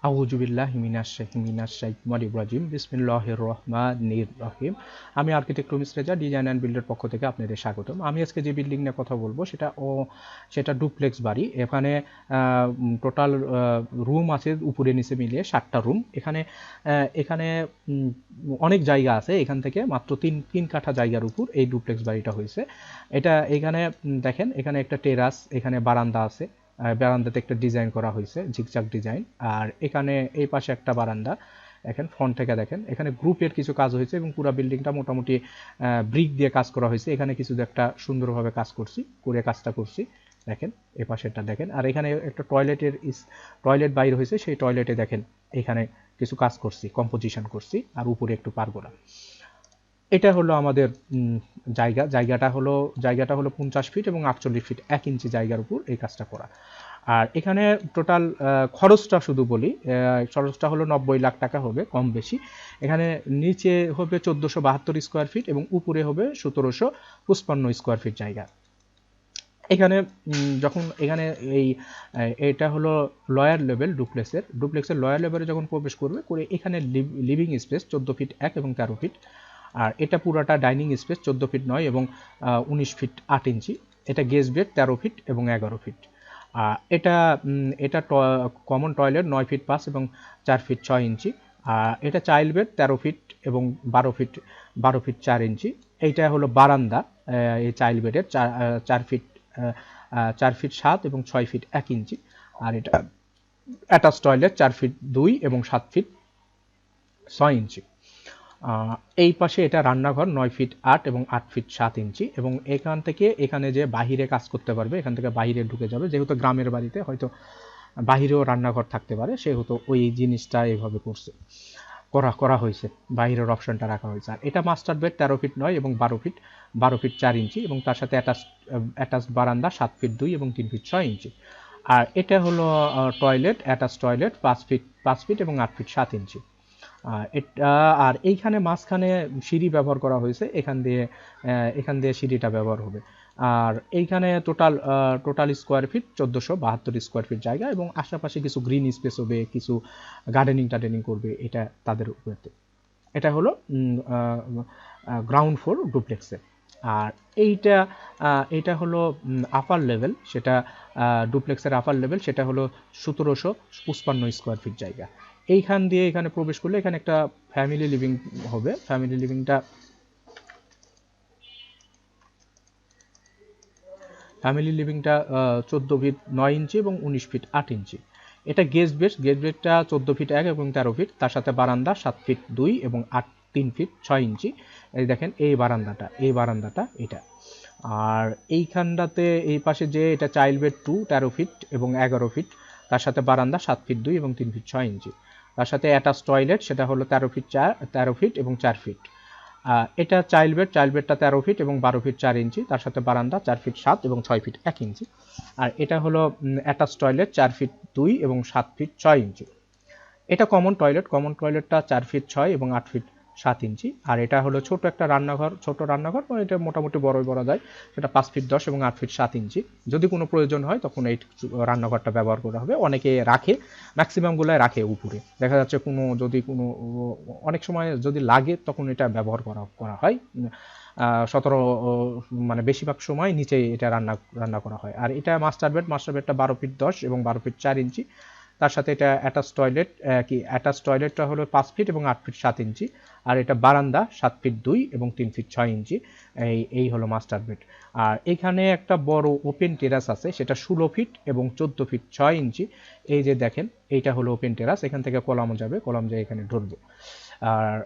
আউযু বিল্লাহি মিনাশ শাইতানির রাজিম বিসমিল্লাহির রহমানির রহিম। আমি আর্কিটেক্ট রুমিস রেজা, ডিজাইন অ্যান্ড বিল্ডের পক্ষ থেকে আপনাদের স্বাগতম। আমি আজকে যে বিল্ডিং নিয়ে কথা বলবো সেটা ডুপ্লেক্স বাড়ি। এখানে টোটাল রুম আছে উপরে নিচে মিলিয়ে 7টা রুম। এখানে অনেক জায়গা আছে, এখান থেকে মাত্র তিন কাঠা জায়গার উপর এই ডুপ্লেক্স বাড়িটা হয়েছে। এখানে দেখেন, এখানে একটা টেরাস, এখানে বারান্দা আছে, বারান্দাতে একটা ডিজাইন করা হয়েছে ঝিকঝাক ডিজাইন। আর এখানে এই পাশে একটা বারান্দা, এখন ফ্রন্ট থেকে দেখেন এখানে গ্রুপের কিছু কাজ হয়েছে এবং পুরো বিল্ডিংটা মোটামুটি ব্রিক দিয়ে কাজ করা হয়েছে। এখানে কিছু একটা সুন্দরভাবে কাজ কাজটা করছি দেখেন, এই পাশেরটা দেখেন। আর এখানে একটা টয়লেট বাইর হয়েছে, সেই টয়লেটে দেখেন এখানে কিছু কাজ করছি, কম্পোজিশন করছি, আর উপরে একটু পারগোলা। এটা হলো আমাদের জায়গাটা হলো 50 ফিট এবং 48 ফিট 1 ইঞ্চি জায়গার উপর এই কাজটা করা। আর এখানে টোটাল খরচটা শুধু বলি, খরচটা হলো 90 লাখ টাকা হবে, কম বেশি। এখানে নিচে হবে 1472 স্কোয়ার ফিট এবং উপরে হবে 1755 স্কোয়ার ফিট জায়গা। এখানে এটা হলো লয়ার লেভেল ডুপ্লেক্সের লয়ার লেভেলে যখন প্রবেশ করে এখানে লিভিং স্পেস 14 ফিট 1 এবং 13 ফিট। আর এটা পুরাটা ডাইনিং স্পেস 14 ফিট 9 এবং 19 ফিট 8 ইঞ্চি। এটা গেস্ট বেড 13 ফিট এবং 11 ফিট। এটা কমন টয়লেট 9 ফিট 5 এবং 4 ফিট 6 ইঞ্চি। এটা চাইল্ড বেড 13 ফিট এবং 12 ফিট 4 ইঞ্চি। এইটা হলো বারান্দা, এই চাইল্ড বেডের 4 ফিট 7 এবং 6 ফিট 1 ইঞ্চি। আর এটা অ্যাটাচ টয়লেট 4 ফিট 2 এবং 7 ফিট 6 ইঞ্চি। এই পাশে এটা রান্নাঘর 9 ফিট 8 এবং 8 ফিট 7 ইঞ্চি। এবং এখানে যে বাহিরে কাজ করতে পারবে, এখান থেকে বাহিরে ঢুকে যাবে, যেহেতু গ্রামের বাড়িতে হয়তো বাহিরেও রান্নাঘর থাকতে পারে, সেহেতু ওই জিনিসটা এইভাবে করা হয়েছে, বাহিরের অপশনটা রাখা হয়েছে। আর এটা মাস্টার বেড 13 ফিট 9 এবং 12 ফিট 4 ইঞ্চি এবং তার সাথে অ্যাটাচ বারান্দা 7 ফিট 2 এবং 3 ফিট 6 ইঞ্চি। আর এটা হলো টয়লেট, অ্যাটাচ টয়লেট 5 ফিট এবং 8 ফিট 7 ইঞ্চি। আর এইখানে মাঝখানে সিঁড়ি ব্যবহার করা হয়েছে, এখান দিয়ে সিঁড়িটা ব্যবহার হবে। আর এইখানে total square feet 1472 square feet জায়গা এবং আশেপাশে কিছু গ্রিন স্পেস হবে, কিছু গার্ডেনিং করবে, এটা তাদের উপরে। এটা হলো গ্রাউন্ড ফ্লোর ডুপ্লেক্সের। আর এইটা হলো আপার লেভেল, সেটা ডুপ্লেক্সের আপার লেভেল, সেটা হলো 1755 স্কোয়ার ফিট জায়গা। এখানে প্রবেশ করলে এখানে একটা ফ্যামিলি লিভিং হবে। ফ্যামিলি লিভিংটা 14 ফিট 9 ইঞ্চি এবং 19 ফিট 8 ইঞ্চি। এটা গেস্ট বেডটা 14 ফিট 1 এবং 13 ফিট, তার সাথে বারান্দা 7 ফিট 2 এবং 3 ফিট 6 ইঞ্চি। এই দেখেন এই বারান্দাটা এটা। আর এইখানটাতে এই পাশে যে এটা চাইল্ড বেড 2 13 ফিট এবং 11 ফিট, তার সাথে বারান্দা 7 ফিট 2 এবং 3 ফিট 6 ইঞ্চি। তার সাথে অ্যাটাচ টয়লেট, সেটা হলো 13 ফিট এবং 4 ফিট। এটা চাইল্ড বেডটা 13 ফিট এবং 12 ফিট 4 ইঞ্চি, তার সাথে বারান্দা 4 ফিট 7 এবং 6 ফিট 1 ইঞ্চি। আর এটা হলো অ্যাটাচ টয়লেট 4 ফিট 2 এবং 7 ফিট 6 ইঞ্চি। এটা কমন টয়লেটটা 4 ফিট 6 এবং 8 ফিট 7 ইঞ্চি। আর এটা হলো ছোট রান্নাঘর, এটা মোটামুটি বড়ই বলা যায়, সেটা 5 ফিট 10 এবং 8 ফিট 7 ইঞ্চি। যদি কোনো প্রয়োজন হয় তখন এই রান্নাঘরটা ব্যবহার করা হবে। অনেকে রাখে, ম্যাক্সিমামগুলাই রাখে উপরে, দেখা যাচ্ছে অনেক সময় যদি লাগে তখন এটা ব্যবহার করা হয়। 17 মানে বেশিরভাগ সময় নিচে এটা রান্না করা হয়। আর এটা মাস্টার বেডটা 12 ফিট 10 এবং 12 ফিট 4 ইঞ্চি। তার সাথে এটা অ্যাটাচ টয়লেটটা হলো 5 ফিট এবং 8 ফিট 7 ইঞ্চি। আর এটা বারান্দা 7 ফিট 2 এবং 3 ফিট 6 ইঞ্চি। এই হলো মাস্টার বেড। আর এখানে একটা বড় ওপেন টেরাস আছে, সেটা 16 ফিট এবং 14 ফিট 6 ইঞ্চি। এই যে দেখেন, এইটা হলো ওপেন টেরাস, এখান থেকে কলাম যায় এখানে ঢুকবে। আর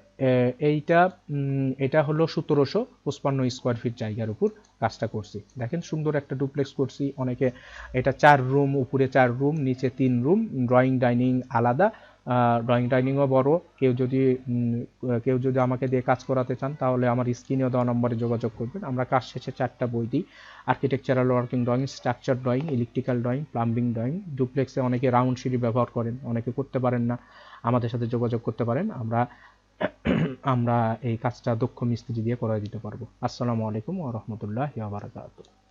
এটা হলো 1755 স্কোয়ার ফিট জায়গার উপর কাজটা করছি। দেখেন সুন্দর একটা ডুপ্লেক্স করছি। অনেকে এটা 4 রুম, উপরে 4 রুম, নিচে 3 রুম, ড্রয়িং ডাইনিং আলাদা। ড্রয়িং ডাইনিংও বড়। কেউ যদি আমাকে দিয়ে কাজ করাতে চান তাহলে আমার স্ক্রিনে দেওয়া নম্বরে যোগাযোগ করবেন। আমরা কাজ শেষে 4টা বই দিই: architectural working drawing, structure drawing, electrical drawing, plumbing drawing. ডুপ্লেক্সে অনেকে রাউন্ড সিঁড়ি ব্যবহার করেন, অনেকে করতে পারেন না, আমাদের সাথে যোগাযোগ করতে পারেন। আমরা এই কাজটা দক্ষ মিস্ত্রি দিয়ে করাই দিতে পারবো। আসসালামু আলাইকুম ওয়া রাহমাতুল্লাহি ওয়া বারাকাতুহু।